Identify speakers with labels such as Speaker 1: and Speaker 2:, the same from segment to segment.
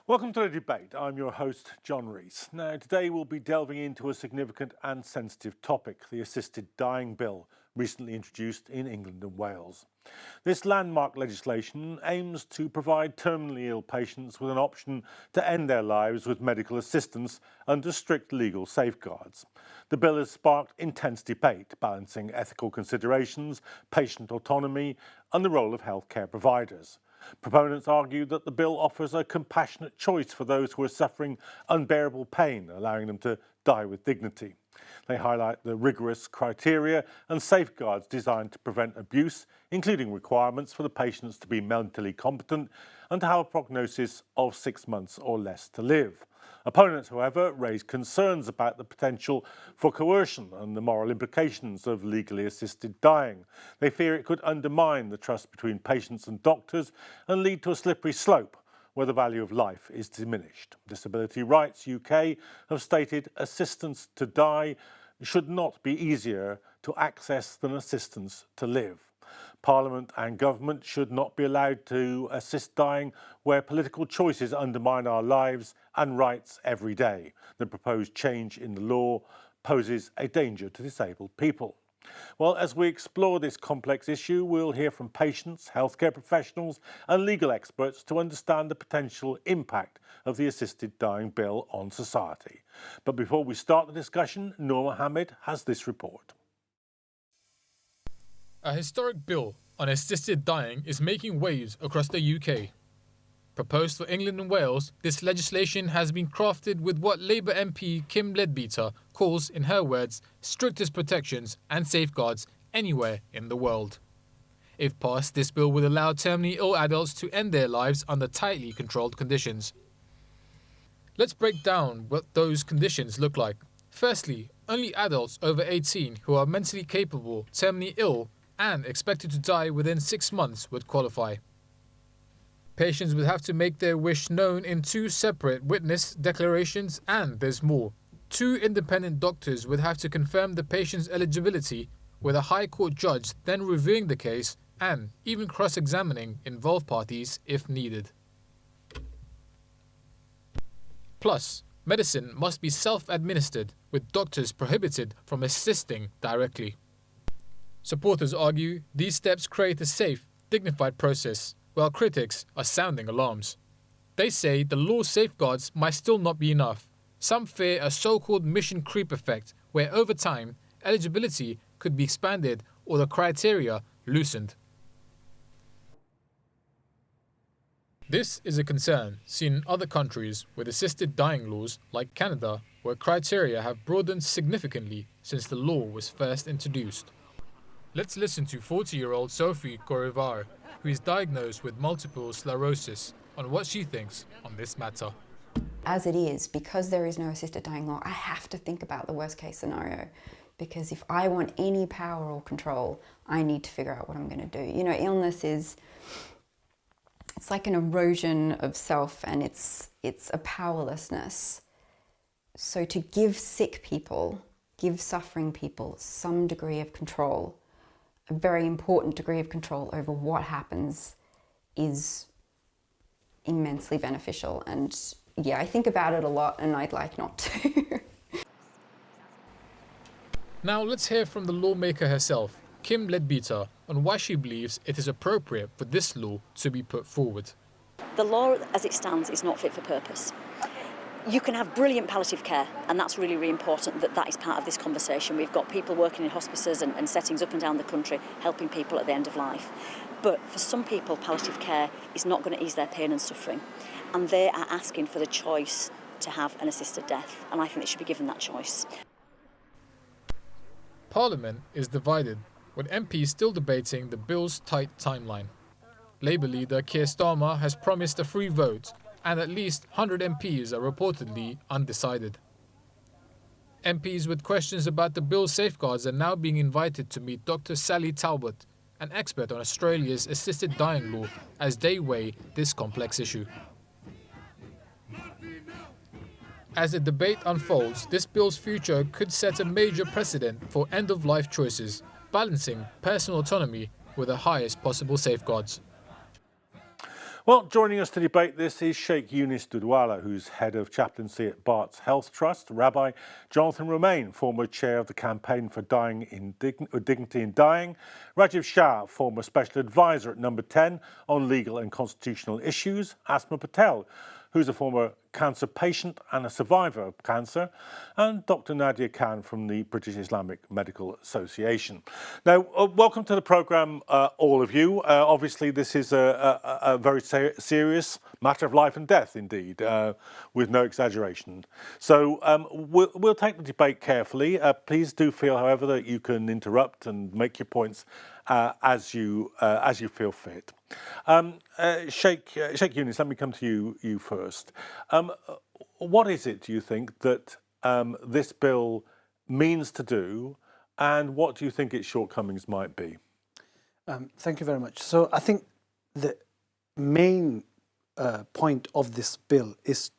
Speaker 1: Welcome to the debate. I'm your host, John Rees. Now, today we'll be delving into a significant and sensitive topic, the Assisted Dying Bill, recently introduced in England and Wales. This landmark legislation aims to provide terminally ill patients with an option to end their lives with medical assistance under strict legal safeguards. The bill has sparked intense debate, balancing ethical considerations, patient autonomy, and the role of healthcare providers. Proponents argue that the bill offers a compassionate choice for those who are suffering unbearable pain, allowing them to die with dignity. They highlight the rigorous criteria and safeguards designed to prevent abuse, including requirements for the patients to be mentally competent and to have a prognosis of 6 months or less to live. Opponents, however, raise concerns about the potential for coercion and the moral implications of legally assisted dying. They fear it could undermine the trust between patients and doctors and lead to a slippery slope where the value of life is diminished. Disability Rights UK have stated assistance to die should not be easier to access than assistance to live. Parliament and government should not be allowed to assist dying where political choices undermine our lives and rights every day. The proposed change in the law poses a danger to disabled people. Well, as we explore this complex issue, we'll hear from patients, healthcare professionals and legal experts to understand the potential impact of the Assisted Dying Bill on society. But before we start the discussion, Noor Mohammed has this report.
Speaker 2: A historic bill on assisted dying is making waves across the UK. Proposed for England and Wales, this legislation has been crafted with what Labour MP Kim Leadbeater calls, in her words, strictest protections and safeguards anywhere in the world. If passed, this bill would allow terminally ill adults to end their lives under tightly controlled conditions. Let's break down what those conditions look like. Firstly, only adults over 18 who are mentally capable, terminally ill, and expected to die within 6 months would qualify. Patients would have to make their wish known in 2 separate witness declarations, and there's more. 2 independent doctors would have to confirm the patient's eligibility, with a High Court judge then reviewing the case and even cross-examining involved parties if needed. Plus, medicine must be self-administered, with doctors prohibited from assisting directly. Supporters argue these steps create a safe, dignified process, while critics are sounding alarms. They say the law's safeguards might still not be enough. Some fear a so-called mission creep effect, where over time, eligibility could be expanded or the criteria loosened. This is a concern seen in other countries with assisted dying laws like Canada, where criteria have broadened significantly since the law was first introduced. Let's listen to 40-year-old Sophie Corivar, who is diagnosed with multiple sclerosis, on what she thinks on this matter.
Speaker 3: As it is, because there is no assisted dying law, I have to think about the worst case scenario. Because if I want any power or control, I need to figure out what I'm going to do. You know, illness it's like an erosion of self, and it's a powerlessness. So to give sick people, give suffering people some degree of control, a very important degree of control over what happens, is immensely beneficial. And yeah, I think about it a lot, and I'd like not to.
Speaker 2: Now let's hear from the lawmaker herself, Kim Leadbeater, on why she believes it is appropriate for this law to be put forward.
Speaker 4: The law as it stands is not fit for purpose. You can have brilliant palliative care, and that's really, really important that is part of this conversation. We've got people working in hospices and settings up and down the country helping people at the end of life. But for some people, palliative care is not going to ease their pain and suffering, and they are asking for the choice to have an assisted death, and I think they should be given that choice.
Speaker 2: Parliament is divided, with MPs still debating the bill's tight timeline. Labour leader Keir Starmer has promised a free vote, and at least 100 MPs are reportedly undecided. MPs with questions about the bill's safeguards are now being invited to meet Dr. Sally Talbot, an expert on Australia's assisted dying law, as they weigh this complex issue. As the debate unfolds, this bill's future could set a major precedent for end-of-life choices, balancing personal autonomy with the highest possible safeguards.
Speaker 1: Well, joining us to debate this is Sheikh Yunus Dudwala, who's head of chaplaincy at Bart's Health Trust, Rabbi Jonathan Romain, former chair of the Campaign for Dignity in Dying, Rajiv Shah, former special advisor at Number 10 on legal and constitutional issues, Asma Patel, who's a former cancer patient and a survivor of cancer, and Dr. Nadia Khan from the British Islamic Medical Association. Now, welcome to the programme, all of you. Obviously, this is a very serious matter of life and death, indeed, with no exaggeration. So we'll take the debate carefully. Please do feel, however, that you can interrupt and make your points as you feel fit. Sheikh Yunus, let me come to you first. What is it, do you think, that this bill means to do, and what do you think its shortcomings might be?
Speaker 5: Thank you very much. So I think the main point of this bill is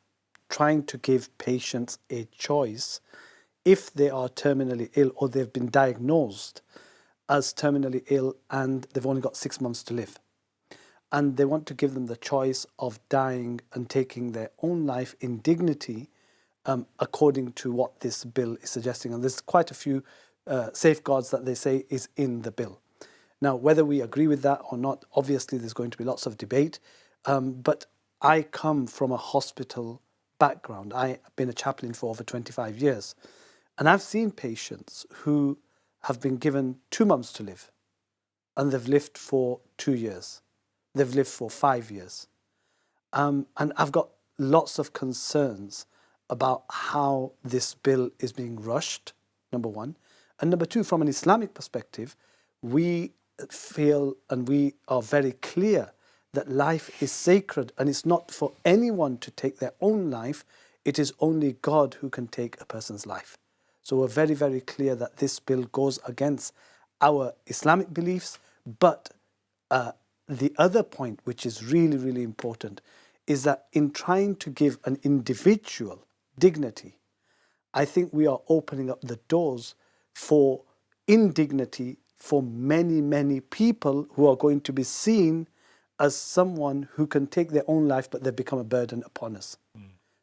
Speaker 5: trying to give patients a choice if they are terminally ill or they've been diagnosed as terminally ill and they've only got 6 months to live. And they want to give them the choice of dying and taking their own life in dignity according to what this bill is suggesting. And there's quite a few safeguards that they say is in the bill. Now, whether we agree with that or not, obviously there's going to be lots of debate. But I come from a hospital background. I've been a chaplain for over 25 years. And I've seen patients who have been given 2 months to live, and they've lived for 2 years. They've lived for 5 years. And I've got lots of concerns about how this bill is being rushed, number one. And number two, from an Islamic perspective, we feel and we are very clear that life is sacred and it's not for anyone to take their own life. It is only God who can take a person's life. So we're very, very clear that this bill goes against our Islamic beliefs. But the other point, which is really, really important, is that in trying to give an individual dignity, I think we are opening up the doors for indignity for many, many people who are going to be seen as someone who can take their own life, but they become a burden upon us.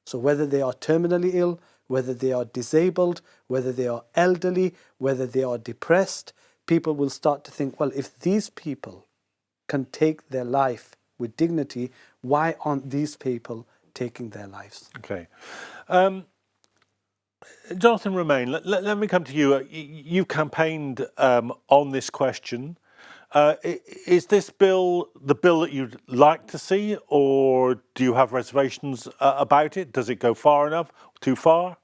Speaker 5: So whether they are terminally ill, whether they are disabled, whether they are elderly, whether they are depressed, people will start to think, well, if these people can take their life with dignity, why aren't these people taking their lives?
Speaker 1: Okay. Jonathan Romain, let me come to you. You've campaigned on this question. Is this bill the bill that you'd like to see, or do you have reservations about it? Does it go far enough, too far?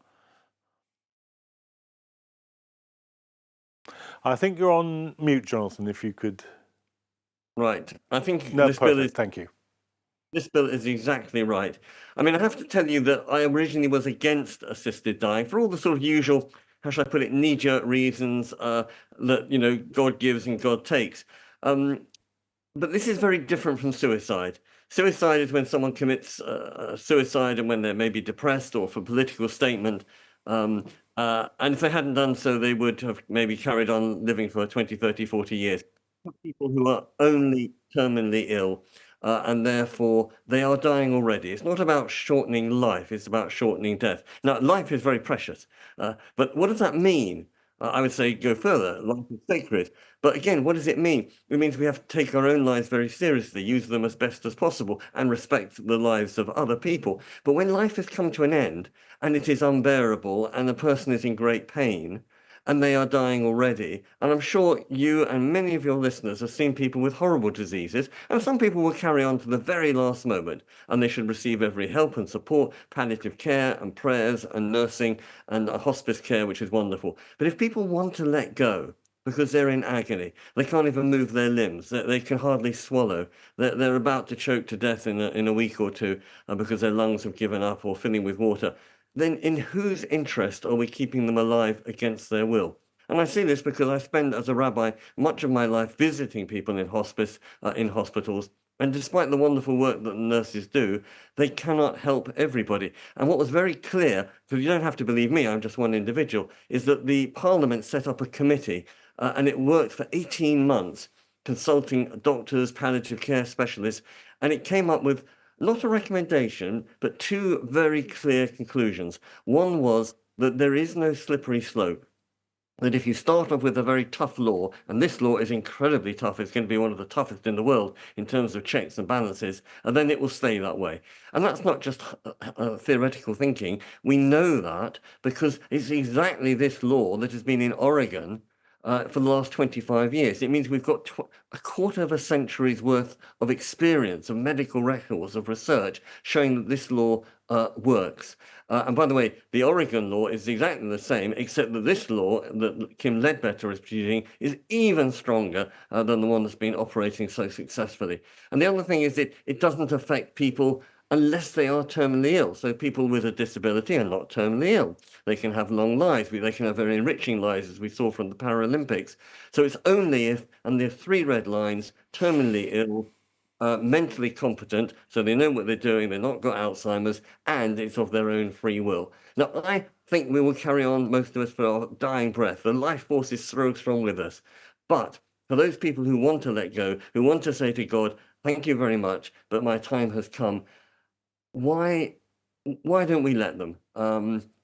Speaker 1: I think you're on mute, Jonathan, if you could.
Speaker 6: Right. I think
Speaker 1: No,
Speaker 6: this bill
Speaker 1: perfect,
Speaker 6: is
Speaker 1: thank you.
Speaker 6: this bill is exactly right. I mean, I have to tell you that I originally was against assisted dying for all the sort of usual, how should I put it, knee-jerk reasons that God gives and God takes. But this is very different from suicide. Suicide is when someone commits suicide and when they're maybe depressed or for political statement. And if they hadn't done so, they would have maybe carried on living for 20, 30, 40 years. People who are only terminally ill, and therefore they are dying already. It's not about shortening life, it's about shortening death. Now, life is very precious, but what does that mean? I would say go further, life is sacred. But again, what does it mean? It means we have to take our own lives very seriously, use them as best as possible, and respect the lives of other people. But when life has come to an end, and it is unbearable, and the person is in great pain, and they are dying already. And I'm sure you and many of your listeners have seen people with horrible diseases, and some people will carry on to the very last moment, and they should receive every help and support, palliative care and prayers and nursing and hospice care, which is wonderful. But if people want to let go, because they're in agony, they can't even move their limbs, they can hardly swallow, they're about to choke to death in a week or two because their lungs have given up or filling with water, then in whose interest are we keeping them alive against their will? And I see this because I spend, as a rabbi, much of my life visiting people in hospice, in hospitals. And despite the wonderful work that the nurses do, they cannot help everybody. And what was very clear, because you don't have to believe me, I'm just one individual, is that the Parliament set up a committee, and it worked for 18 months, consulting doctors, palliative care specialists, And it came up with not a recommendation, but two very clear conclusions. One was that there is no slippery slope. That if you start off with a very tough law, and this law is incredibly tough, it's going to be one of the toughest in the world in terms of checks and balances, and then it will stay that way. And that's not just theoretical thinking. We know that because it's exactly this law that has been in Oregon for the last 25 years. It means we've got a quarter of a century's worth of experience, of medical records, of research showing that this law works. And by the way, the Oregon law is exactly the same, except that this law that Kim Ledbetter is producing is even stronger than the one that's been operating so successfully. And the other thing is it doesn't affect people unless they are terminally ill. So people with a disability are not terminally ill. They can have long lives. They can have very enriching lives, as we saw from the Paralympics. So it's only if, and there are three red lines, terminally ill, mentally competent, so they know what they're doing, they've not got Alzheimer's, and it's of their own free will. Now, I think we will carry on, most of us, for our dying breath. The life force is so strong with us. But for those people who want to let go, who want to say to God, thank you very much, but my time has come, why don't we let them?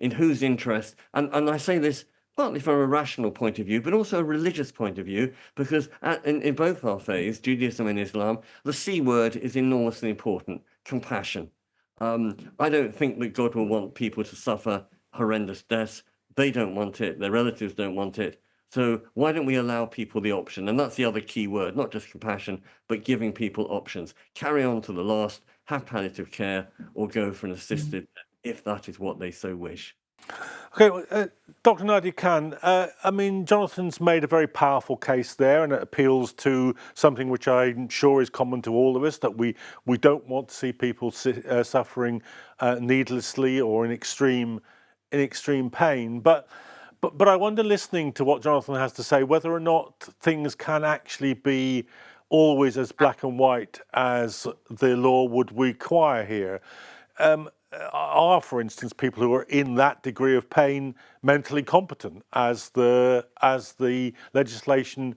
Speaker 6: In whose interest? And I say this partly from a rational point of view, but also a religious point of view, because in both our faiths, Judaism and Islam, the C word is enormously important: compassion. I don't think that God will want people to suffer horrendous deaths. They don't want it. Their relatives don't want it. So why don't we allow people the option? And that's the other key word, not just compassion, but giving people options. Carry on to the last, have palliative care, or go for an assisted death, if that is what they so wish.
Speaker 1: Okay, well, Dr. Nadia Khan, I mean, Jonathan's made a very powerful case there, and it appeals to something which I'm sure is common to all of us, that we don't want to see people suffering needlessly or in extreme pain. But I wonder, listening to what Jonathan has to say, whether or not things can actually be always as black and white as the law would require here. Are, for instance, people who are in that degree of pain mentally competent, as the legislation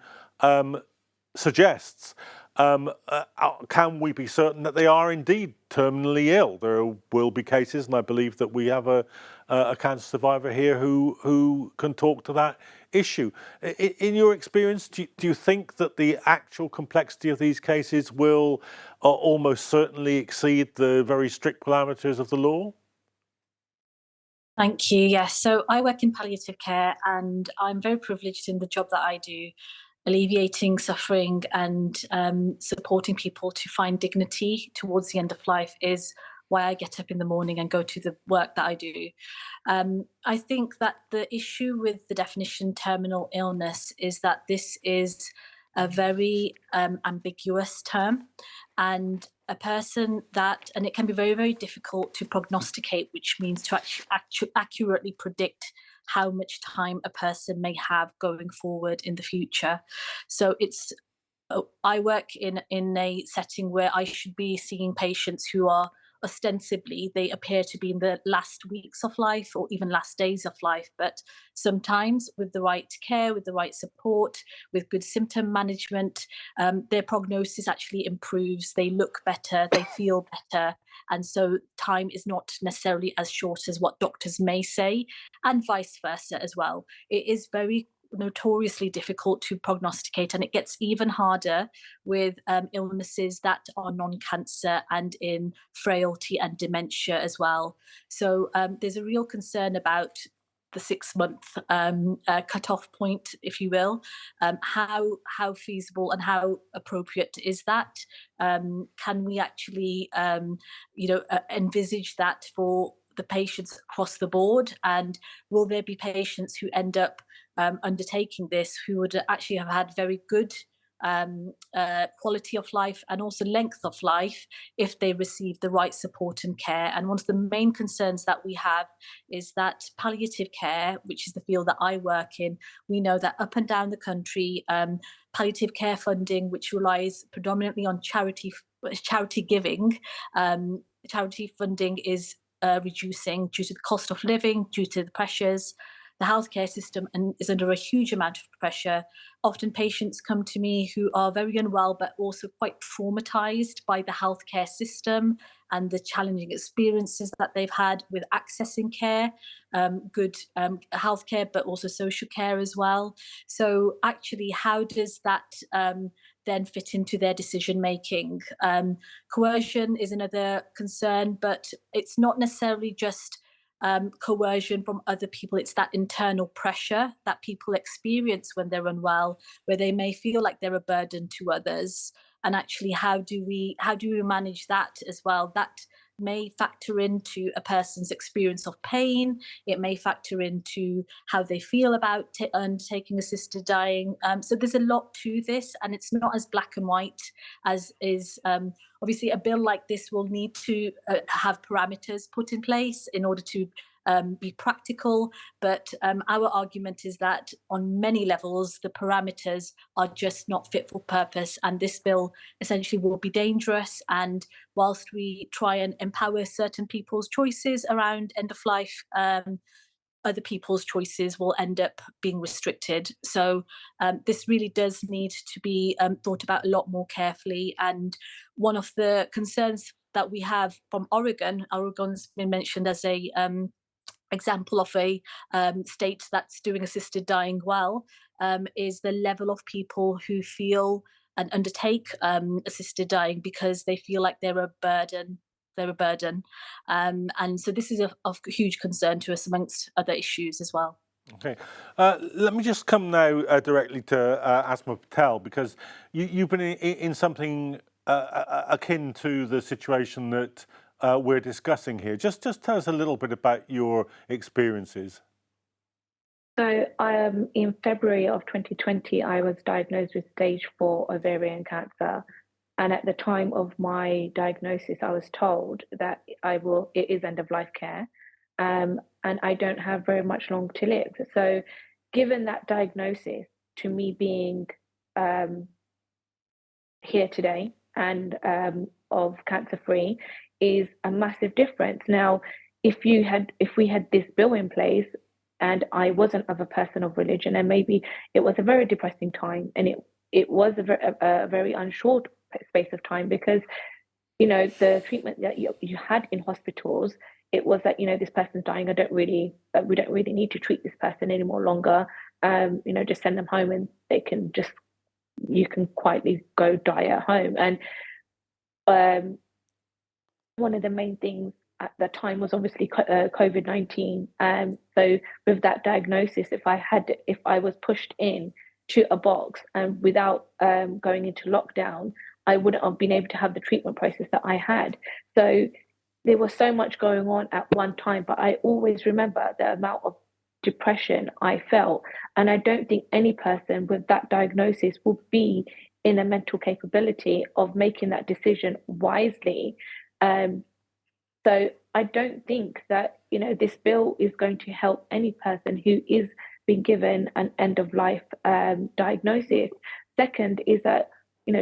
Speaker 1: suggests? Can we be certain that they are indeed terminally ill? There will be cases, and I believe that we have a cancer survivor here who can talk to that issue. In your experience, do you think that the actual complexity of these cases will almost certainly exceed the very strict parameters of the law?
Speaker 7: Thank you. Yes. So I work in palliative care, and I'm very privileged in the job that I do, alleviating suffering and supporting people to find dignity towards the end of life is why I get up in the morning and go to the work that I do. I think that the issue with the definition terminal illness is that this is a very ambiguous term, and a person that, and it can be very, very difficult to prognosticate, which means to accurately predict how much time a person may have going forward in the future. So I work in a setting where I should be seeing patients who are ostensibly, they appear to be in the last weeks of life or even last days of life, but sometimes with the right care, with the right support, with good symptom management, their prognosis actually improves. They look better, they feel better, and so time is not necessarily as short as what doctors may say, and vice versa as well. It is very notoriously difficult to prognosticate, and it gets even harder with illnesses that are non-cancer and in frailty and dementia as well. So there's a real concern about the 6-month cut-off point, if you will. How feasible and how appropriate is that? Can we actually, envisage that for the patients across the board? And will there be patients who end up undertaking this who would actually have had very good quality of life and also length of life if they receive the right support and care? And one of the main concerns that we have is that palliative care, which is the field that I work in, we know that up and down the country, palliative care funding, which relies predominantly on charity giving, charity funding is reducing due to the cost of living, due to the pressures. the healthcare system is under a huge amount of pressure. Often patients come to me who are very unwell, but also quite traumatized by the healthcare system and the challenging experiences that they've had with accessing care, good healthcare, but also social care as well. So actually, how does that then fit into their decision making? Coercion is another concern, but it's not necessarily just coercion from other people. It's that internal pressure that people experience when they're unwell, where they may feel like they're a burden to others. And actually, how do we manage that as well? That may factor into a person's experience of pain. It may factor into how they feel about undertaking assisted dying. So there's a lot to this, and it's not as black and white as is. Obviously, a bill like this will need to have parameters put in place in order to be practical. But our argument is that on many levels, the parameters are just not fit for purpose. And this bill essentially will be dangerous. And whilst we try and empower certain people's choices around end of life, other people's choices will end up being restricted. So this really does need to be thought about a lot more carefully. And one of the concerns that we have from Oregon's been mentioned as a example of a state that's doing assisted dying well, is the level of people who feel and undertake assisted dying because they feel like they're a burden. And so this is of huge concern to us amongst other issues as well.
Speaker 1: Okay, let me just come now directly to Asma Patel, because you've been in something akin to the situation that we're discussing here. Just tell us a little bit about your experiences.
Speaker 8: So in February of 2020, I was diagnosed with stage 4 ovarian cancer. And at the time of my diagnosis, I was told that it is end of life care. And I don't have very much long to live. So given that diagnosis, to me being here today and of cancer free is a massive difference. Now, if we had this bill in place and I wasn't of a person of religion, and maybe it was a very depressing time, and it was a very unsure space of time, because the treatment that you had in hospitals, it was that this person's dying. We don't really need to treat this person anymore longer. Just send them home, and you can quietly go die at home. And one of the main things at the time was obviously COVID-19. So with that diagnosis, if I was pushed in to a box and without going into lockdown, I wouldn't have been able to have the treatment process that I had. So there was so much going on at one time, but I always remember the amount of depression I felt. And I don't think any person with that diagnosis will be in a mental capability of making that decision wisely. So I don't think that this bill is going to help any person who is being given an end of life diagnosis. Second is that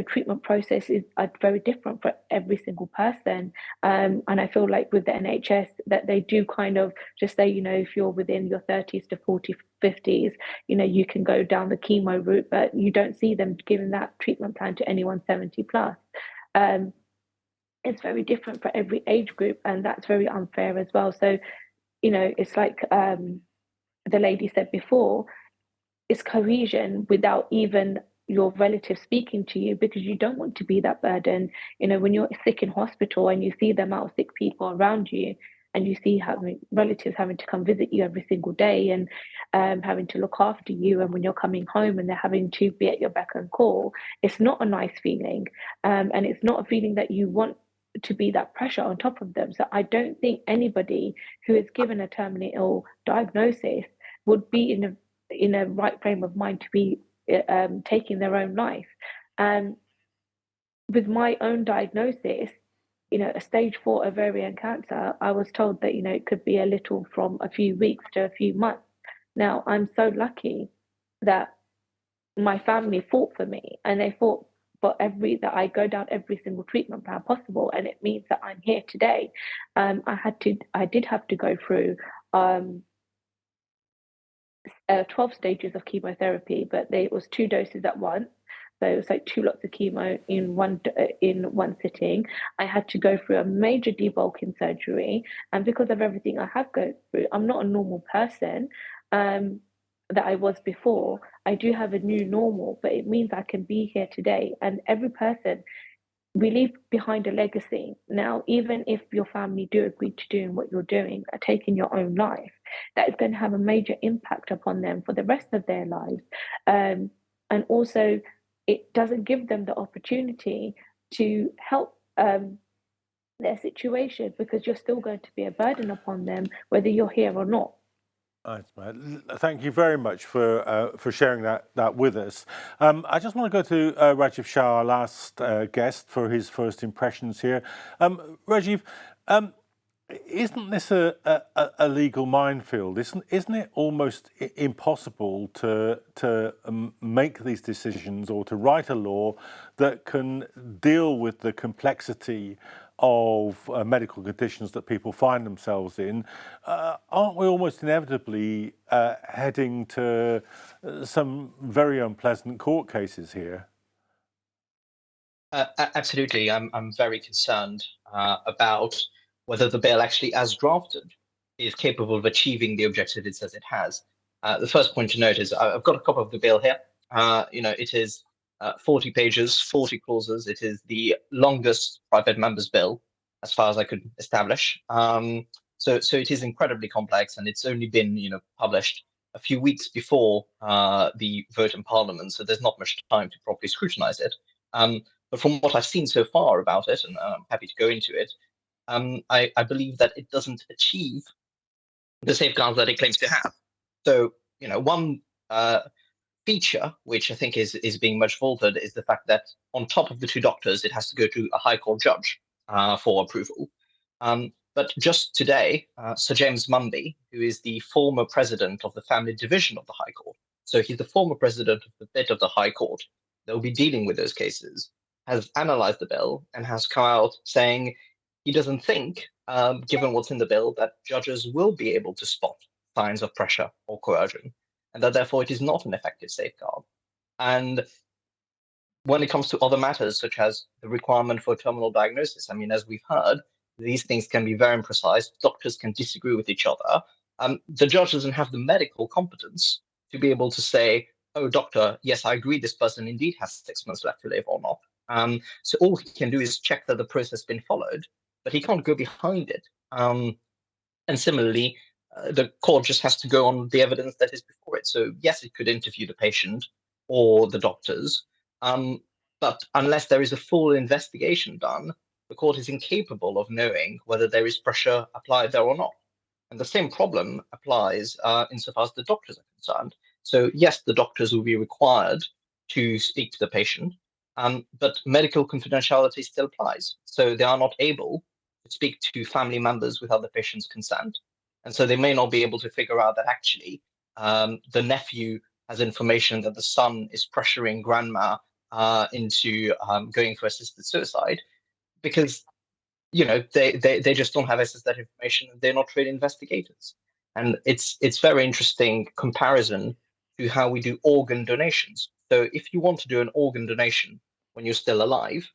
Speaker 8: treatment processes are very different for every single person, and I feel like with the NHS that they do kind of just say, if you're within your 30s to 40s, 50s, you can go down the chemo route, but you don't see them giving that treatment plan to anyone 70 plus. It's very different for every age group, and that's very unfair as well. So it's like the lady said before, it's coercion without even your relatives speaking to you, because you don't want to be that burden. When you're sick in hospital and you see the amount of sick people around you, and you see relatives having to come visit you every single day, and having to look after you, and when you're coming home and they're having to be at your beck and call, it's not a nice feeling, and it's not a feeling that you want to be that pressure on top of them. So I don't think anybody who is given a terminally ill diagnosis would be in a right frame of mind to be taking their own life. With my own diagnosis, a stage 4 ovarian cancer, I was told that it could be a little from a few weeks to a few months. Now I'm so lucky that my family fought for me, and they fought for that I go down every single treatment plan possible, and it means that I'm here today. I did have to go through 12 stages of chemotherapy, but it was 2 doses at once. So it was like 2 lots of chemo in one sitting. I had to go through a major debulking surgery, and because of everything I have gone through, I'm not a normal person that I was before. I do have a new normal, but it means I can be here today. And every person, we leave behind a legacy. Now, even if your family do agree to doing what you're doing, taking your own life, that is going to have a major impact upon them for the rest of their lives. And also, it doesn't give them the opportunity to help their situation, because you're still going to be a burden upon them, whether you're here or not.
Speaker 1: Thank you very much for sharing that with us. I just want to go to Rajiv Shah, our last guest, for his first impressions here. Rajiv, isn't this a legal minefield? Isn't it almost impossible to make these decisions or to write a law that can deal with the complexity of medical conditions that people find themselves in? Aren't we almost inevitably heading to some very unpleasant court cases here?
Speaker 9: Absolutely. I'm very concerned about whether the bill actually, as drafted, is capable of achieving the objective it says it has. The first point to note is I've got a copy of the bill here. It is 40 pages, 40 clauses. It is the longest private member's bill, as far as I could establish. So it is incredibly complex, and it's only been published a few weeks before the vote in Parliament. So there's not much time to properly scrutinize it. But from what I've seen so far about it, and I'm happy to go into it, I believe that it doesn't achieve the safeguards that it claims to have. So, one feature which I think is being much vaunted is the fact that on top of the 2 doctors, it has to go to a High Court judge for approval. But just today, Sir James Mumby, who is the former president of the Family Division of the High Court, so he's the former president of the bit of the High Court that will be dealing with those cases, has analyzed the bill and has come out saying he doesn't think, given what's in the bill, that judges will be able to spot signs of pressure or coercion, and that therefore it is not an effective safeguard. And when it comes to other matters, such as the requirement for terminal diagnosis, I mean, as we've heard, these things can be very imprecise. Doctors can disagree with each other. The judge doesn't have the medical competence to be able to say, oh, doctor, yes, I agree this person indeed has 6 months left to live or not. So all he can do is check that the process has been followed, but he can't go behind it. And similarly, the court just has to go on the evidence that is before it. So yes, it could interview the patient or the doctors, but unless there is a full investigation done, the court is incapable of knowing whether there is pressure applied there or not. And the same problem applies insofar as the doctors are concerned. So yes, the doctors will be required to speak to the patient, but medical confidentiality still applies. So they are not able to speak to family members without the patient's consent. And so they may not be able to figure out that actually the nephew has information that the son is pressuring grandma into going for assisted suicide, because they just don't have access to that information. They're not trained investigators. And it's very interesting comparison to how we do organ donations. So if you want to do an organ donation when you're still alive,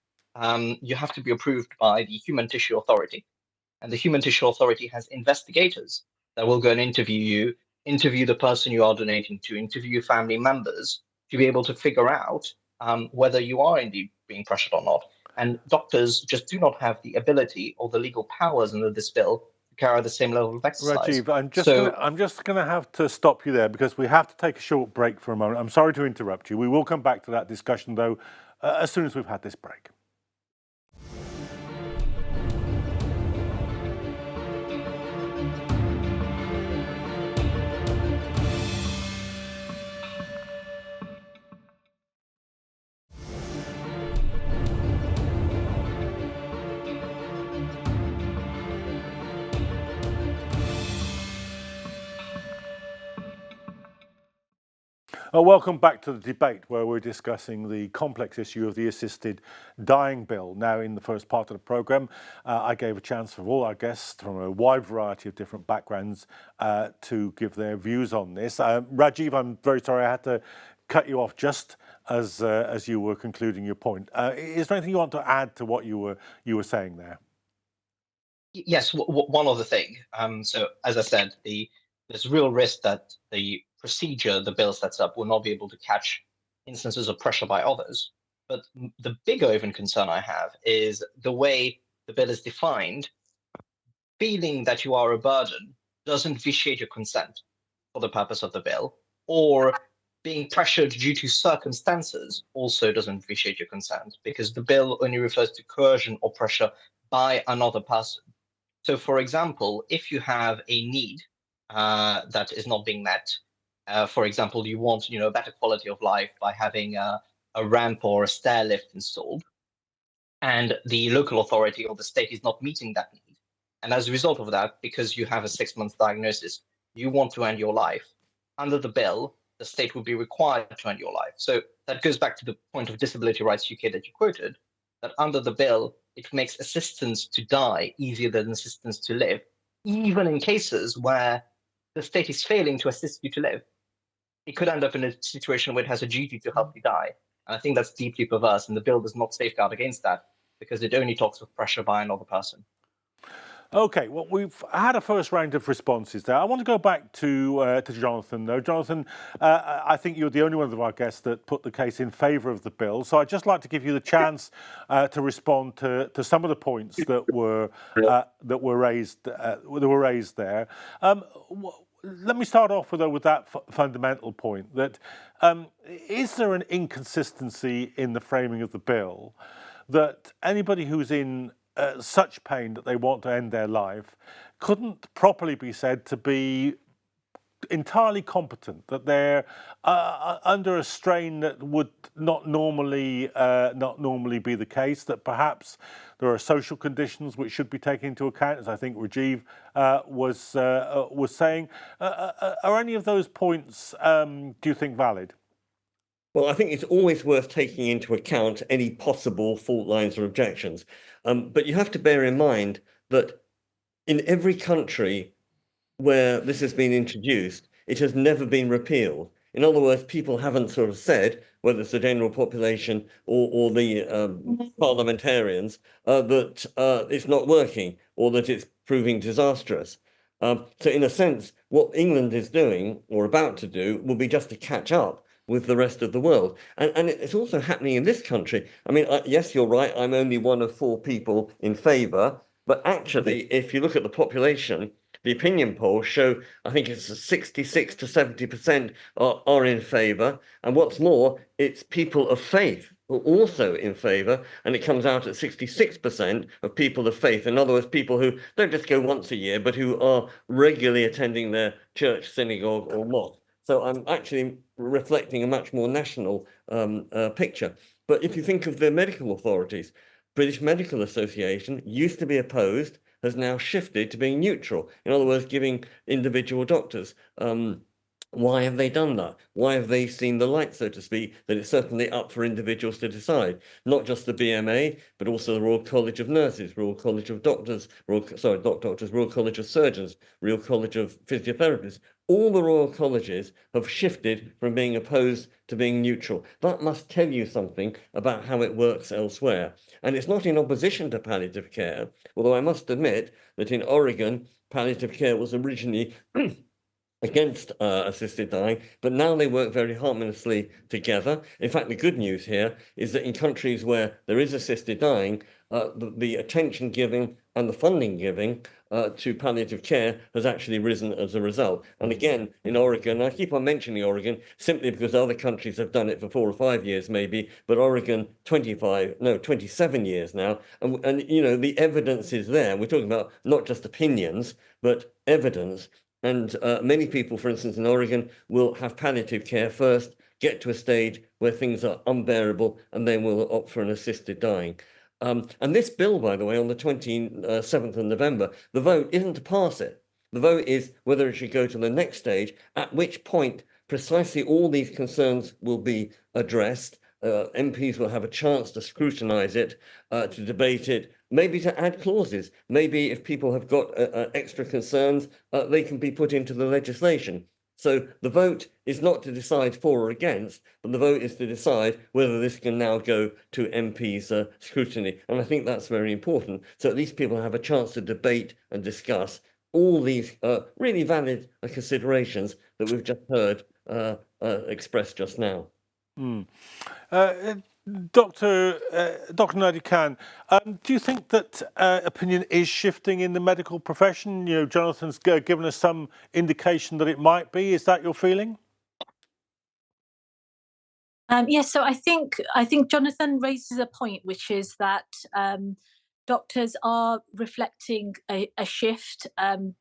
Speaker 9: you have to be approved by the Human Tissue Authority. And the Human Tissue Authority has investigators that will go and interview you, interview the person you are donating to, interview your family members, to be able to figure out whether you are indeed being pressured or not. And doctors just do not have the ability or the legal powers under this bill to carry out the same level of exercise.
Speaker 1: Rajiv, I'm just going to have to stop you there, because we have to take a short break for a moment. I'm sorry to interrupt you. We will come back to that discussion, though, as soon as we've had this break. Welcome back to the debate where we're discussing the complex issue of the assisted dying bill. Now, in the first part of the programme, I gave a chance for all our guests from a wide variety of different backgrounds to give their views on this. Rajiv, I'm very sorry I had to cut you off just as you were concluding your point. Is there anything you want to add to what you were saying there?
Speaker 9: Yes, one other thing. So as I said, there's real risk that the procedure the bill sets up will not be able to catch instances of pressure by others. But the bigger even concern I have is the way the bill is defined. Feeling that you are a burden doesn't vitiate your consent for the purpose of the bill, or being pressured due to circumstances also doesn't vitiate your consent, because the bill only refers to coercion or pressure by another person. So, for example, if you have a need that is not being met, for example, you want a better quality of life by having a ramp or a stair lift installed, and the local authority or the state is not meeting that need, and as a result of that, because you have a 6-month diagnosis, you want to end your life, under the bill, the state will be required to end your life. So that goes back to the point of Disability Rights UK that you quoted, that under the bill, it makes assistance to die easier than assistance to live, even in cases where the state is failing to assist you to live. It could end up in a situation where it has a duty to help you die. And I think that's deeply perverse, and the bill does not safeguard against that because it only talks of pressure by another person.
Speaker 1: Okay, well, we've had a first round of responses there. I want to go back to Jonathan, though. Jonathan, I think you're the only one of our guests that put the case in favour of the bill. So I'd just like to give you the chance to respond to some of the points that were raised there. Let me start off with that fundamental point: that is there an inconsistency in the framing of the bill that anybody who's in such pain that they want to end their life couldn't properly be said to be entirely competent, that they're under a strain that would not normally be the case, that perhaps there are social conditions which should be taken into account, as I think Rajiv was saying. Are any of those points, do you think, valid?
Speaker 6: Well, I think it's always worth taking into account any possible fault lines or objections. But you have to bear in mind that in every country where this has been introduced, it has never been repealed. In other words, people haven't sort of said, whether it's the general population or the parliamentarians, that it's not working or that it's proving disastrous. So in a sense, what England is doing or about to do will be just to catch up with the rest of the world. And it's also happening in this country. I mean, yes, you're right, I'm only one of 4 people in favour, but actually, if you look at the population, the opinion polls show, I think it's 66 to 70% are in favour. And what's more, it's people of faith who are also in favour, and it comes out at 66% of people of faith. In other words, people who don't just go once a year, but who are regularly attending their church, synagogue or mosque. So I'm actually reflecting a much more national picture. But if you think of the medical authorities, British Medical Association used to be opposed, has now shifted to being neutral. In other words, giving individual doctors. Why have they done that? Why have they seen the light, so to speak, that it's certainly up for individuals to decide? Not just the BMA, but also the Royal College of Nurses, Royal College of Doctors, Royal College of Surgeons, Royal College of Physiotherapists. All the Royal Colleges have shifted from being opposed to being neutral. That must tell you something about how it works elsewhere. And it's not in opposition to palliative care, although I must admit that in Oregon, palliative care was originally against assisted dying, but now they work very harmoniously together. In fact, the good news here is that in countries where there is assisted dying, the attention giving and the funding giving to palliative care has actually risen as a result. And again, in Oregon, I keep on mentioning Oregon simply because other countries have done it for 4 or 5 years maybe, but Oregon 27 years now. And you know, the evidence is there. We're talking about not just opinions, but evidence. And many people, for instance, in Oregon, will have palliative care first, get to a stage where things are unbearable, and then will opt for an assisted dying. And this bill, by the way, on the 27th of November, the vote isn't to pass it. The vote is whether it should go to the next stage, at which point precisely all these concerns will be addressed. MPs will have a chance to scrutinise it, to debate it, maybe to add clauses. Maybe if people have got extra concerns, they can be put into the legislation. So the vote is not to decide for or against, but the vote is to decide whether this can now go to MPs' scrutiny. And I think that's very important. So at least people have a chance to debate and discuss all these really valid considerations that we've just heard expressed just now.
Speaker 1: Dr. Nadi Khan, do you think that opinion is shifting in the medical profession? You know, Jonathan's given us some indication that it might be. Is that your feeling?
Speaker 7: Yes, so I think Jonathan raises a point, which is that doctors are reflecting a shift, and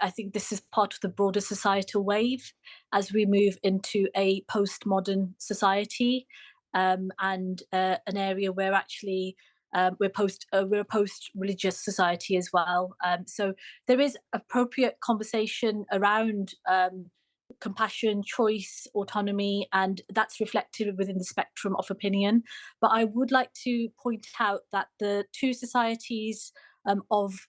Speaker 7: I think this is part of the broader societal wave as we move into a postmodern society, and an area where actually we're a post-religious society as well. So there is appropriate conversation around compassion, choice, autonomy, and that's reflected within the spectrum of opinion. But I would like to point out that the two societies of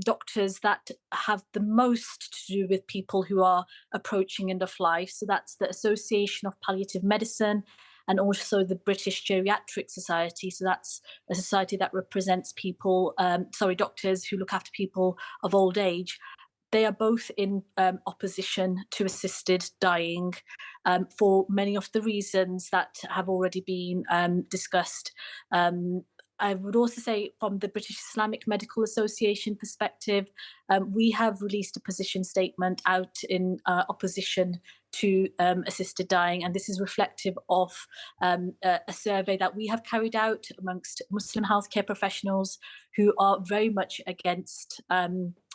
Speaker 7: doctors that have the most to do with people who are approaching end of life, so that's the Association of Palliative Medicine and also the British Geriatric Society. So that's a society that represents people, doctors who look after people of old age. They are both in opposition to assisted dying for many of the reasons that have already been discussed. I would also say, from the British Islamic Medical Association perspective, we have released a position statement out in opposition to assisted dying, and this is reflective of a survey that we have carried out amongst Muslim healthcare professionals who are very much against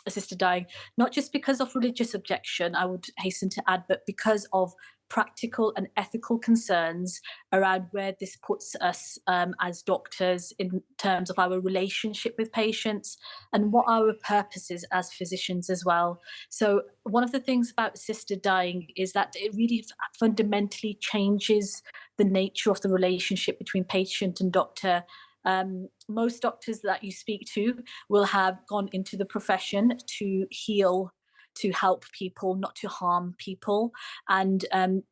Speaker 7: assisted dying, not just because of religious objection, I would hasten to add, but because of practical and ethical concerns around where this puts us as doctors in terms of our relationship with patients and what our purpose is as physicians as well. So one of the things about assisted dying is that it really fundamentally changes the nature of the relationship between patient and doctor. Most doctors that you speak to will have gone into the profession to heal, to help people, not to harm people. And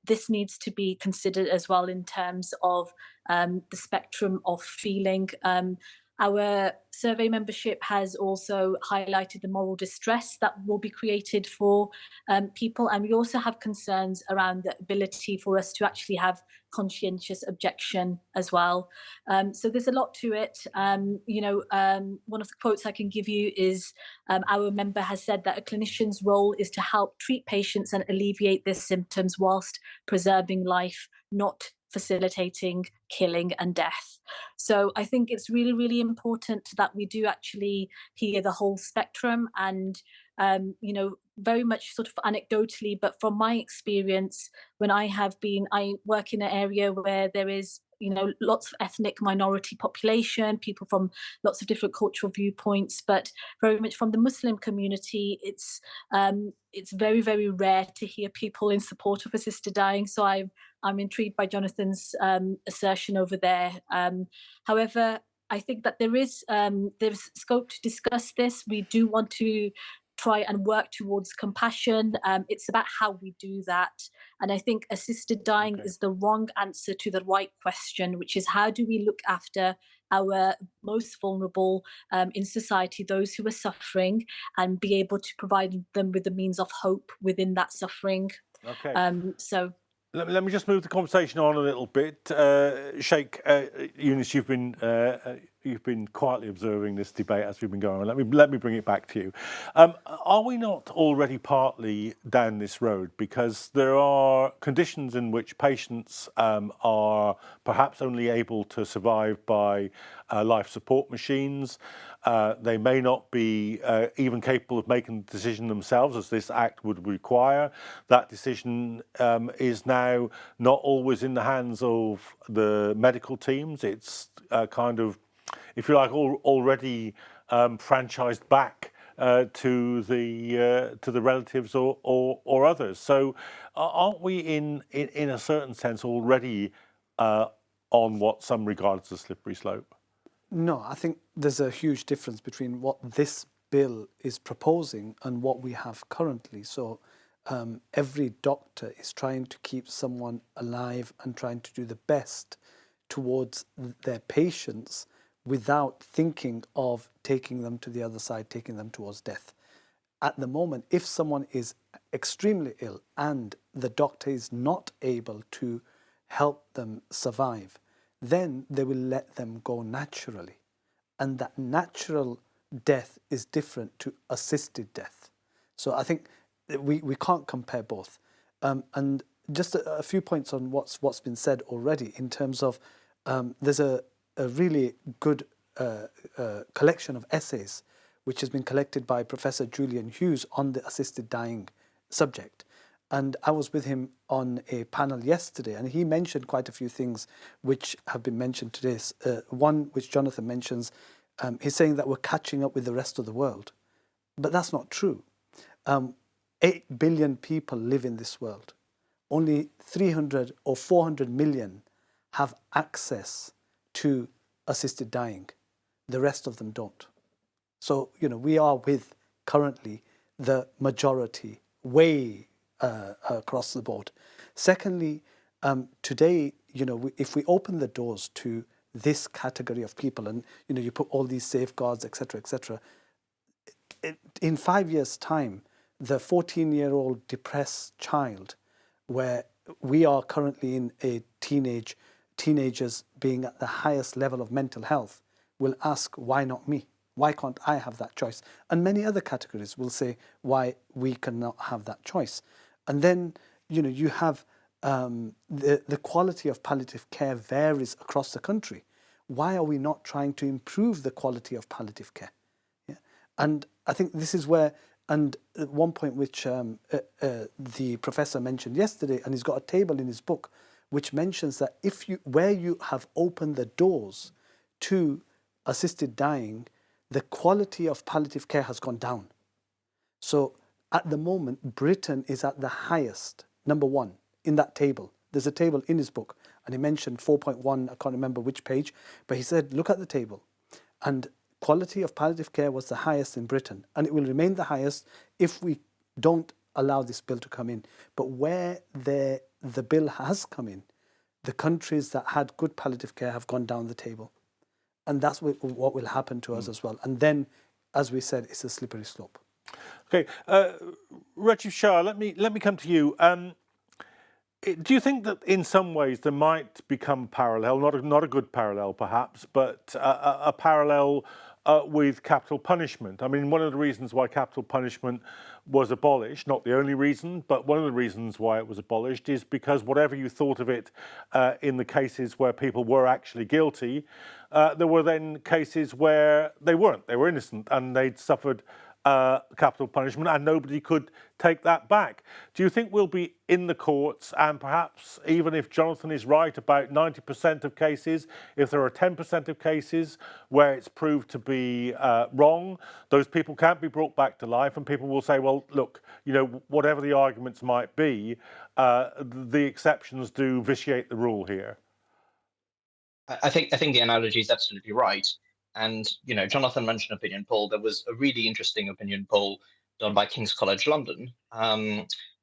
Speaker 7: this needs to be considered as well in terms of the spectrum of feeling. Our survey membership has also highlighted the moral distress that will be created for people. And we also have concerns around the ability for us to actually have conscientious objection as well. So there's a lot to it. One of the quotes I can give you is our member has said that a clinician's role is to help treat patients and alleviate their symptoms whilst preserving life, not facilitating killing and death. So I think it's really, really important that we do actually hear the whole spectrum and, very much sort of anecdotally, but from my experience, when I work in an area where there is lots of ethnic minority population, people from lots of different cultural viewpoints, but very much from the Muslim community, it's very, very rare to hear people in support of assisted dying. So I'm intrigued by Jonathan's assertion over there. However, I think that there's scope to discuss this. We do want to try and work towards compassion. It's about how we do that. And I think assisted dying is the wrong answer to the right question, which is how do we look after our most vulnerable in society, those who are suffering, and be able to provide them with the means of hope within that suffering.
Speaker 1: Okay.
Speaker 7: So
Speaker 1: let me just move the conversation on a little bit. Sheikh Yunus, you've been quietly observing this debate as we've been going on. Let me bring it back to you. Are we not already partly down this road? Because there are conditions in which patients are perhaps only able to survive by life support machines. They may not be even capable of making the decision themselves, as this act would require. That decision is now not always in the hands of the medical teams. It's kind of, if you like, already franchised back to the relatives or others. So, aren't we in a certain sense already on what some regard as a slippery slope?
Speaker 5: No, I think there's a huge difference between what this bill is proposing and what we have currently. So every doctor is trying to keep someone alive and trying to do the best towards their patients without thinking of taking them to the other side, taking them towards death. At the moment, if someone is extremely ill and the doctor is not able to help them survive, then they will let them go naturally. And that natural death is different to assisted death. So I think we can't compare both. And just a few points on what's been said already in terms of there's a really good collection of essays which has been collected by Professor Julian Hughes on the assisted dying subject. And I was with him on a panel yesterday, and he mentioned quite a few things which have been mentioned today. One which Jonathan mentions, he's saying that we're catching up with the rest of the world. But that's not true. 8 billion people live in this world. Only 300 or 400 million have access to assisted dying. The rest of them don't. So, we are with currently the majority way across the board. Secondly, today, if we open the doors to this category of people and, you put all these safeguards, etc., in 5 years' time, the 14-year-old depressed child, where we are currently in a teenagers being at the highest level of mental health, will ask, why not me? Why can't I have that choice? And many other categories will say why we cannot have that choice. And then, you have the quality of palliative care varies across the country. Why are we not trying to improve the quality of palliative care? Yeah. And I think this is where, and at one point which the professor mentioned yesterday, and he's got a table in his book, which mentions that where you have opened the doors to assisted dying, the quality of palliative care has gone down. So at the moment, Britain is at the highest, number one, in that table. There's a table in his book, and he mentioned 4.1, I can't remember which page, but he said, look at the table. And quality of palliative care was the highest in Britain, and it will remain the highest if we don't allow this bill to come in. But where the bill has come in, the countries that had good palliative care have gone down the table. And that's what will happen to us as well. And then, as we said, it's a slippery slope.
Speaker 1: Okay, Rajiv Shah, let me come to you. Do you think that in some ways there might become parallel, not a good parallel perhaps, but a parallel with capital punishment? I mean, one of the reasons why capital punishment was abolished, not the only reason, but one of the reasons why it was abolished is because whatever you thought of it in the cases where people were actually guilty, there were then cases where they weren't. They were innocent and they'd suffered capital punishment and nobody could take that back. Do you think we'll be in the courts, and perhaps even if Jonathan is right about 90% of cases, if there are 10% of cases where it's proved to be wrong, those people can't be brought back to life and people will say, well, look, whatever the arguments might be, the exceptions do vitiate the rule here?
Speaker 9: I think the analogy is absolutely right. And Jonathan mentioned opinion poll. There was a really interesting opinion poll done by King's College London,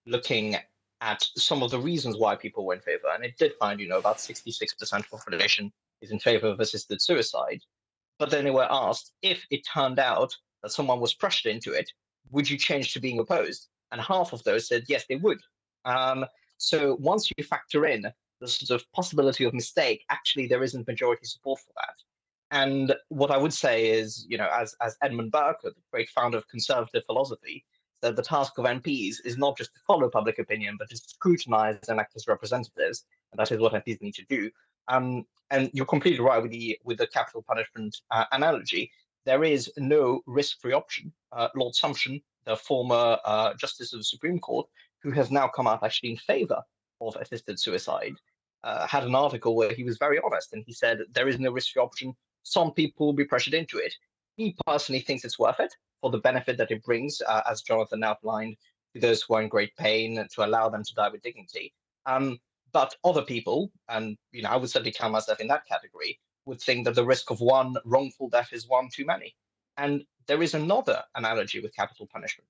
Speaker 9: looking at some of the reasons why people were in favor. And it did find, about 66% of the population is in favor of assisted suicide. But then they were asked, if it turned out that someone was pressured into it, would you change to being opposed? And half of those said yes, they would. So once you factor in the sort of possibility of mistake, actually there isn't majority support for that. And what I would say is, as Edmund Burke, the great founder of conservative philosophy, said the task of MPs is not just to follow public opinion, but to scrutinize and act as representatives. And that is what MPs need to do. And you're completely right with the capital punishment analogy. There is no risk-free option. Lord Sumption, the former Justice of the Supreme Court, who has now come out actually in favor of assisted suicide, had an article where he was very honest, and he said there is no risk-free option. Some people will be pressured into it. He personally thinks it's worth it. for the benefit that it brings, as Jonathan outlined, to those who are in great pain, to allow them to die with dignity. But other people, and I would certainly count myself in that category, would think that the risk of one wrongful death is one too many. And there is another analogy with capital punishment.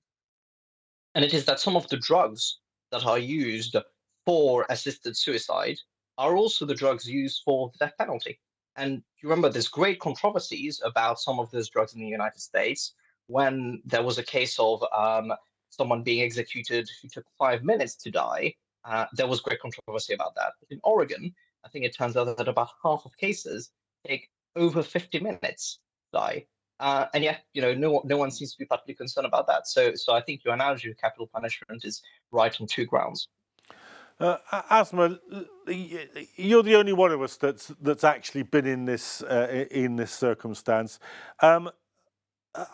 Speaker 9: And it is that some of the drugs that are used for assisted suicide are also the drugs used for the death penalty. And you remember there's great controversies about some of those drugs in the United States when there was a case of someone being executed who took 5 minutes to die. There was great controversy about that. But in Oregon, I think it turns out that about half of cases take over 50 minutes to die. And yet, no one seems to be particularly concerned about that. So I think your analogy with capital punishment is right on two grounds.
Speaker 1: Asma, you're the only one of us that's actually been in this circumstance.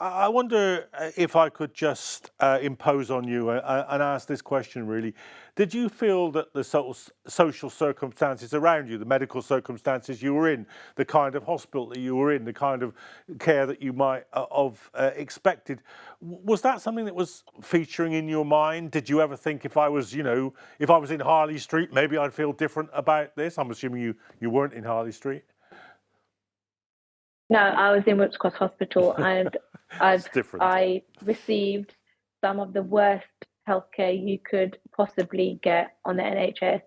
Speaker 1: I wonder if I could just impose on you and ask this question really. Did you feel that the social circumstances around you, the medical circumstances you were in, the kind of hospital that you were in, the kind of care that you might have expected, was that something that was featuring in your mind? Did you ever think if I was in Harley Street, maybe I'd feel different about this? I'm assuming you weren't in Harley Street.
Speaker 8: No, I was in Whipps Cross Hospital, and I received some of the worst healthcare you could possibly get on the NHS,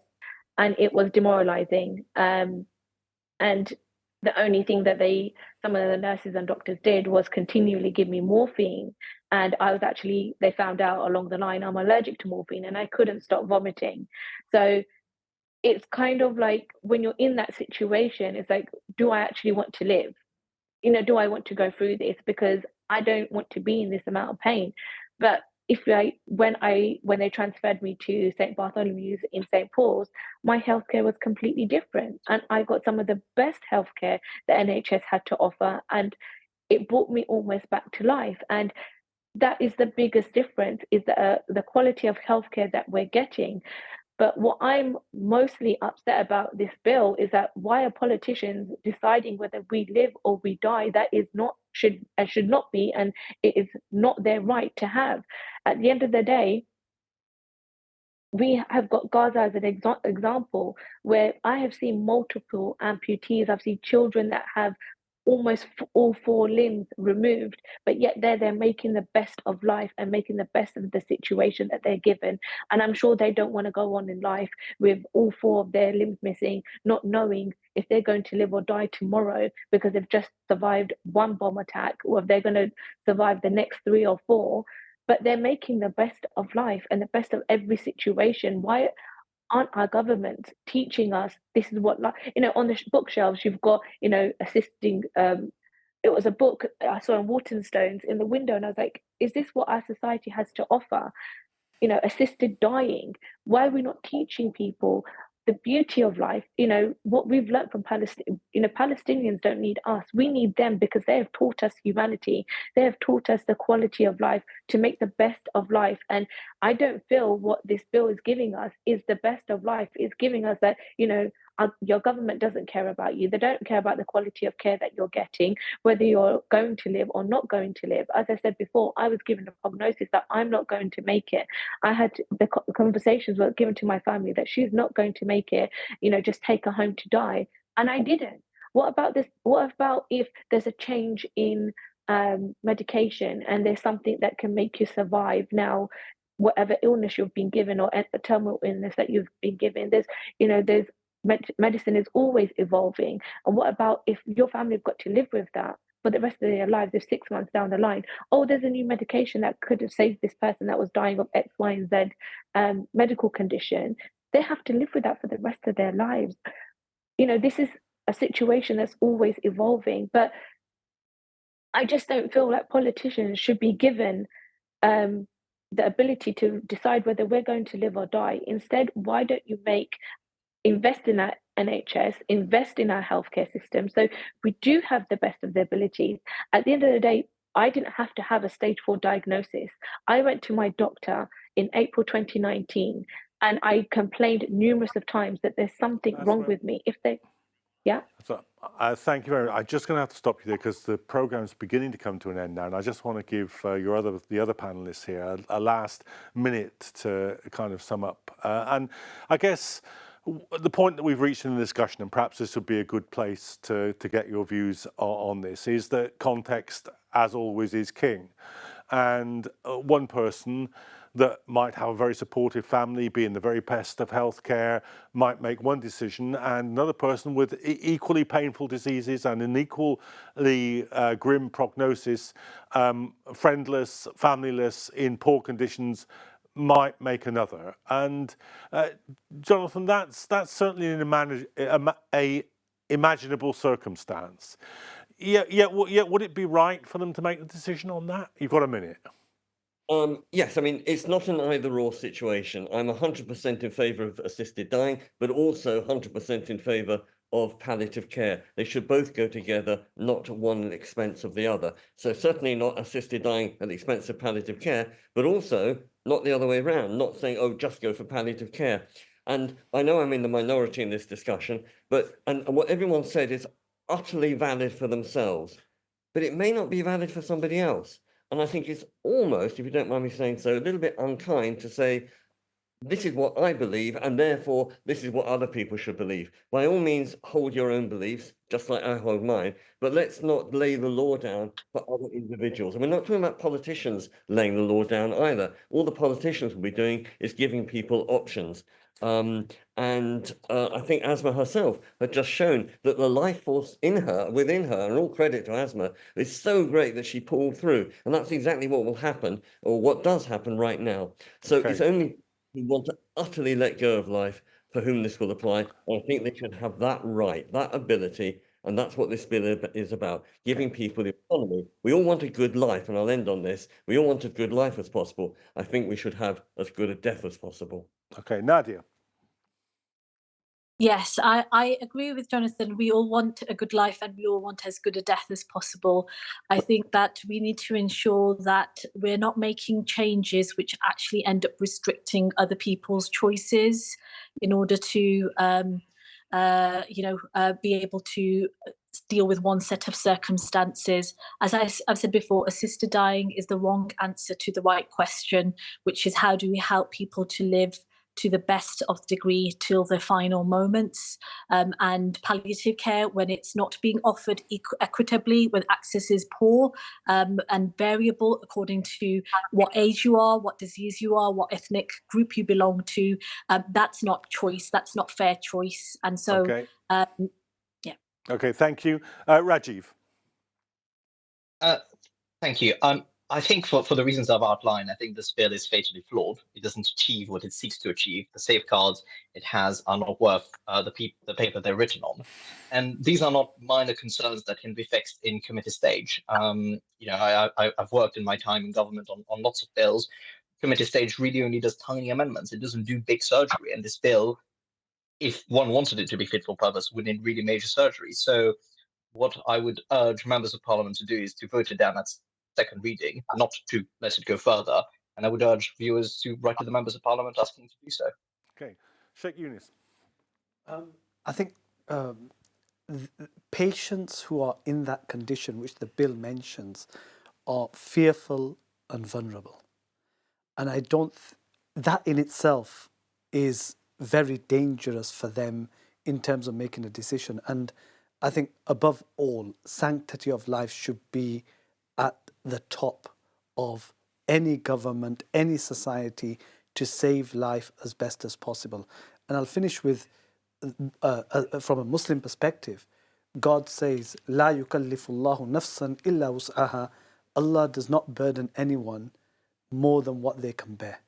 Speaker 8: and it was demoralising. And the only thing that some of the nurses and doctors did was continually give me morphine, and they found out along the line I'm allergic to morphine, and I couldn't stop vomiting. So it's kind of like when you're in that situation, it's like, do I actually want to live? Do I want to go through this? Because I don't want to be in this amount of pain. But when they transferred me to St. Bartholomew's in St. Paul's, my healthcare was completely different, and I got some of the best healthcare the NHS had to offer, and it brought me almost back to life. And that is the biggest difference: is the quality of healthcare that we're getting. But what I'm mostly upset about this bill is that why are politicians deciding whether we live or we die? That is should not be, and it is not their right to have. At the end of the day, we have got Gaza as an example where I have seen multiple amputees. I've seen children that have almost all 4 limbs removed, but yet they're making the best of life and making the best of the situation that they're given. And I'm sure they don't want to go on in life with all 4 of their limbs missing, not knowing if they're going to live or die tomorrow because they've just survived one bomb attack, or if they're going to survive the next 3 or 4. But they're making the best of life and the best of every situation. Why aren't our governments teaching us this is what on the bookshelves you've got assisting it was a book I saw in Waltonstones in the window, and I was like, is this what our society has to offer? Assisted dying. Why are we not teaching people the beauty of life? What we've learned from Palestine, Palestinians don't need us, we need them, because they have taught us humanity, they have taught us the quality of life, to make the best of life. And I don't feel what this bill is giving us is the best of life. It's giving us that your government doesn't care about you. They don't care about the quality of care that you're getting, whether you're going to live or not going to live. As I said before, I was given a prognosis that I'm not going to make it. I had the conversations were given to my family that she's not going to make it, just take her home to die. And I didn't. What about this? What about if there's a change in medication and there's something that can make you survive now, whatever illness you've been given, or a terminal illness that you've been given? There's medicine is always evolving. And what about if your family have got to live with that for the rest of their lives? If 6 months down the line, there's a new medication that could have saved this person that was dying of X, Y, and Z medical condition, they have to live with that for the rest of their lives. This is a situation that's always evolving. But I just don't feel like politicians should be given the ability to decide whether we're going to live or die. Instead, why don't you invest in our NHS, invest in our healthcare system, so we do have the best of the abilities. At the end of the day, I didn't have to have a stage 4 diagnosis. I went to my doctor in April 2019, and I complained numerous of times that there's something wrong with me. Yeah.
Speaker 1: So, thank you very much. I'm just going to have to stop you there because the program's beginning to come to an end now, and I just want to give the other panelists here a last minute to kind of sum up. And I guess the point that we've reached in the discussion, and perhaps this would be a good place to get your views on this, is that context, as always, is king. And one person that might have a very supportive family, be in the very best of healthcare, might make one decision, and another person with equally painful diseases and an equally grim prognosis, friendless, familyless, in poor conditions, might make another. And Jonathan, that's certainly a imaginable circumstance. Yet, would it be right for them to make the decision on that? You've got a minute.
Speaker 6: Yes, I mean, it's not an either-or situation. I'm 100% in favour of assisted dying, but also 100% in favour of palliative care. They should both go together, not one at the expense of the other. So certainly not assisted dying at the expense of palliative care, but also not the other way around, not saying, oh, just go for palliative care. And I know I'm in the minority in this discussion, but and what everyone said is utterly valid for themselves, but it may not be valid for somebody else. And I think it's almost, if you don't mind me saying so, a little bit unkind to say, this is what I believe, and therefore this is what other people should believe. By all means, hold your own beliefs, just like I hold mine, but let's not lay the law down for other individuals. And we're not talking about politicians laying the law down either. All the politicians will be doing is giving people options. I think Asma herself had just shown that the life force within her, and all credit to Asma, is so great that she pulled through. And that's exactly what will happen, or what does happen right now. So
Speaker 1: Okay.
Speaker 6: it's only who want to utterly let go of life for whom this will apply. And I think they should have that right, that ability. And that's what this bill is about, giving people the autonomy. We all want a good life, and I'll end on this. We all want as good life as possible. I think we should have as good a death as possible.
Speaker 1: Okay, Nadia.
Speaker 7: Yes, I agree with Jonathan. We all want a good life and we all want as good a death as possible. I think that we need to ensure that we're not making changes which actually end up restricting other people's choices in order to, be able to deal with one set of circumstances. As I've said before, assisted dying is the wrong answer to the right question, which is how do we help people to live to the best of the degree till their final moments, and palliative care, when it's not being offered equitably, when access is poor and variable according to what age you are, what disease you are, what ethnic group you belong to, that's not choice, that's not fair choice. And so,
Speaker 1: Okay.
Speaker 7: yeah.
Speaker 1: Okay, thank you. Rajiv.
Speaker 9: Thank you. I think for the reasons I've outlined, I think this bill is fatally flawed. It doesn't achieve what it seeks to achieve. The safeguards it has are not worth the paper they're written on. And these are not minor concerns that can be fixed in committee stage. I've worked in my time in government on lots of bills. Committee stage really only does tiny amendments. It doesn't do big surgery. And this bill, if one wanted it to be fit for purpose, would need really major surgery. So what I would urge members of parliament to do is to vote it down at second reading, not to let it go further. And I would urge viewers to write to the members of parliament asking to do so.
Speaker 1: Okay, Sheikh Yunus.
Speaker 5: I think patients who are in that condition, which the bill mentions, are fearful and vulnerable. And I don't, that in itself is very dangerous for them in terms of making a decision. And I think above all, sanctity of life should be at the top of any government, any society, to save life as best as possible. And I'll finish with, from a Muslim perspective, God says, "La yukallifullahu nafsan illa wus'aha." Allah does not burden anyone more than what they can bear.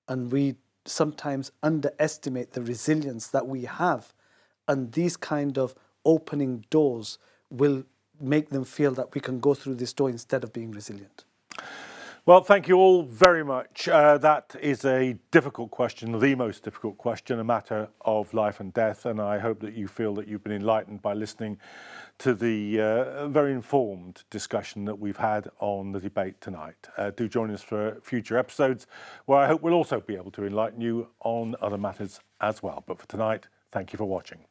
Speaker 5: And we sometimes underestimate the resilience that we have. And these kind of opening doors will make them feel that we can go through this door instead of being resilient.
Speaker 1: Well, thank you all very much. That is a difficult question, the most difficult question, a matter of life and death. And I hope that you feel that you've been enlightened by listening to the very informed discussion that we've had on the debate tonight. Do join us for future episodes where I hope we'll also be able to enlighten you on other matters as well. But for tonight, thank you for watching.